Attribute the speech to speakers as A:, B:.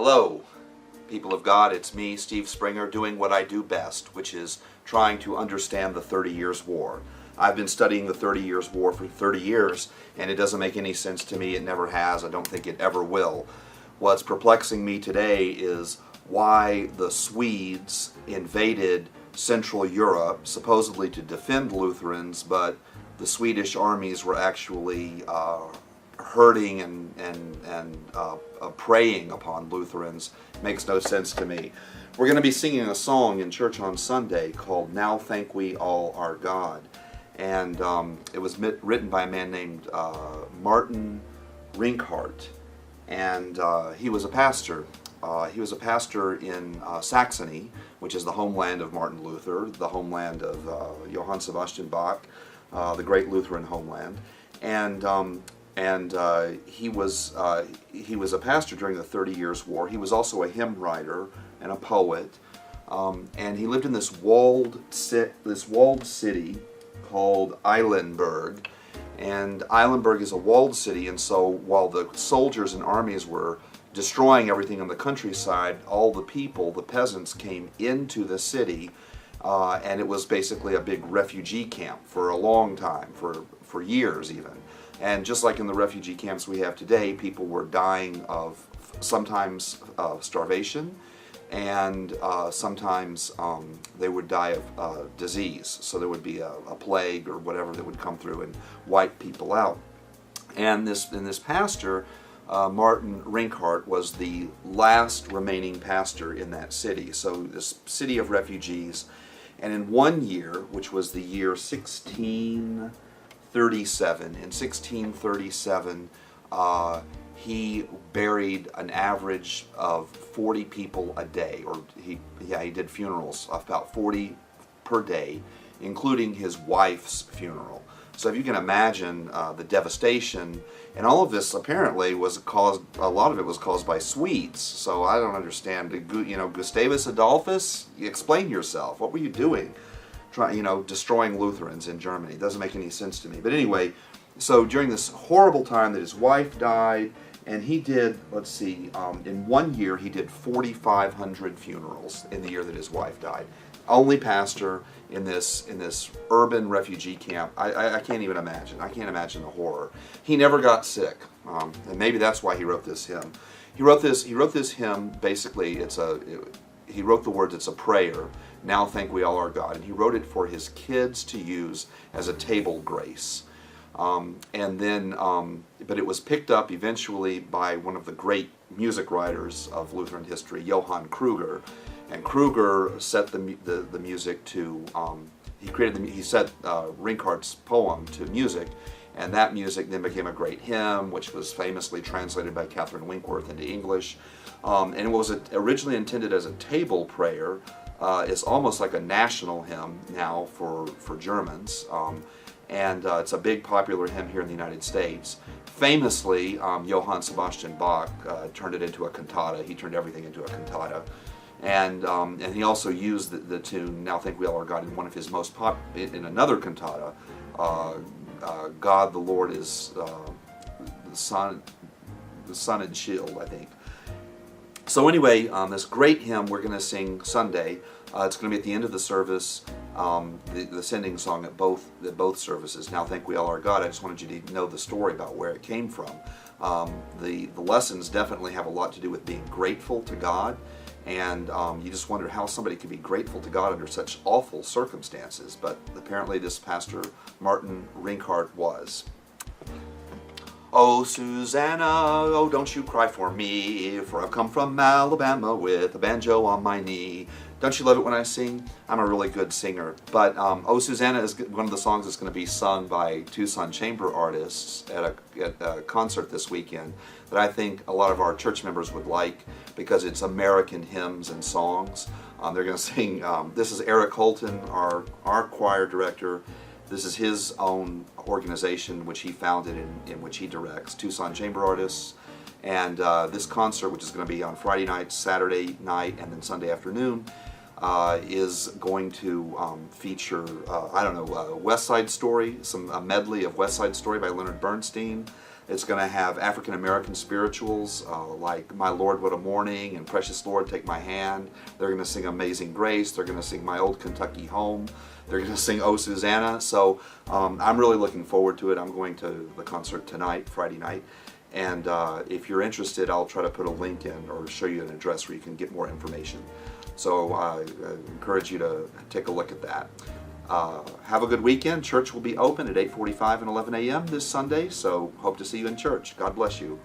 A: Hello, people of God. It's me, Steve Springer, doing what I do best, which is trying to understand the 30 Years' War. I've been studying the 30 Years' War for 30 years, and it doesn't make any sense to me. It never has. I don't think it ever will. What's perplexing me today is why the Swedes invaded Central Europe, supposedly to defend Lutherans, but the Swedish armies were actually hurting and preying upon Lutherans. Makes no sense to me. We're going to be singing a song in church on Sunday called "Now Thank We All Our God," and it was written by a man named Martin Rinkhart, and he was a pastor. He was a pastor in Saxony, which is the homeland of Martin Luther, the homeland of Johann Sebastian Bach, the great Lutheran homeland, and he was a pastor during the 30 Years' War. He was also a hymn writer and a poet, and he lived in this walled city called Eilenburg. And Eilenburg is a walled city, and so while the soldiers and armies were destroying everything on the countryside, all the people, the peasants, came into the city, and it was basically a big refugee camp for a long time, for years even. And just like in the refugee camps we have today, people were dying of sometimes starvation, and sometimes they would die of disease. So there would be a plague or whatever that would come through and wipe people out. And this pastor, Martin Rinkhart, was the last remaining pastor in that city. So this city of refugees. And in one year, which was the year 1637, he buried an average of 40 people a day, or he did funerals of about 40 per day, including his wife's funeral. So if you can imagine the devastation, and all of this apparently was caused, a lot of it was caused by Swedes. So I don't understand, Gustavus Adolphus, explain yourself. What were you doing? Destroying Lutherans in Germany. It doesn't make any sense to me. But anyway, so during this horrible time that his wife died, and he did, in one year he did 4,500 funerals in the year that his wife died. Only pastor in this urban refugee camp. I can't even imagine. I can't imagine the horror. He never got sick, and maybe that's why he wrote this hymn. He wrote this hymn. Basically, he wrote the words. It's a prayer. Now thank we all our God, and he wrote it for his kids to use as a table grace. But it was picked up eventually by one of the great music writers of Lutheran history, Johann Kruger. And Kruger set the music to, he set Rinkhart's poem to music, and that music then became a great hymn, which was famously translated by Catherine Winkworth into English. And it was originally intended as a table prayer. It's almost like a national hymn now for Germans. And it's a big popular hymn here in the United States. Famously, Johann Sebastian Bach turned it into a cantata. He turned everything into a cantata. And he also used the tune "Now Thank We All Our God" in one of his most in another cantata. God the Lord is the sun and shield, I think. So anyway, this great hymn we're going to sing Sunday. It's going to be at the end of the service, the sending song at both services. Now Thank We All Our God. I just wanted you to know the story about where it came from. The lessons definitely have a lot to do with being grateful to God, and you just wonder how somebody could be grateful to God under such awful circumstances. But apparently this pastor, Martin Rinkhart, was. Oh, Susanna, oh, don't you cry for me, for I've come from Alabama with a banjo on my knee. Don't you love it when I sing? I'm a really good singer. But Oh, Susanna is one of the songs that's going to be sung by Tucson Chamber Artists at a concert this weekend that I think a lot of our church members would like because it's American hymns and songs. They're going to sing, this is Eric Holton, our choir director. This is his own organization, which he founded in which he directs, Tucson Chamber Artists. And this concert, which is going to be on Friday night, Saturday night, and then Sunday afternoon, is going to feature, West Side Story, a medley of West Side Story by Leonard Bernstein. It's going to have African American spirituals like My Lord What a Morning and Precious Lord Take My Hand. They're going to sing Amazing Grace. They're going to sing My Old Kentucky Home. They're going to sing Oh Susanna. So I'm really looking forward to it. I'm going to the concert tonight, Friday night. And if you're interested, I'll try to put a link in or show you an address where you can get more information. So I encourage you to take a look at that. Have a good weekend. Church will be open at 8:45 and 11 a.m. this Sunday, so hope to see you in church. God bless you.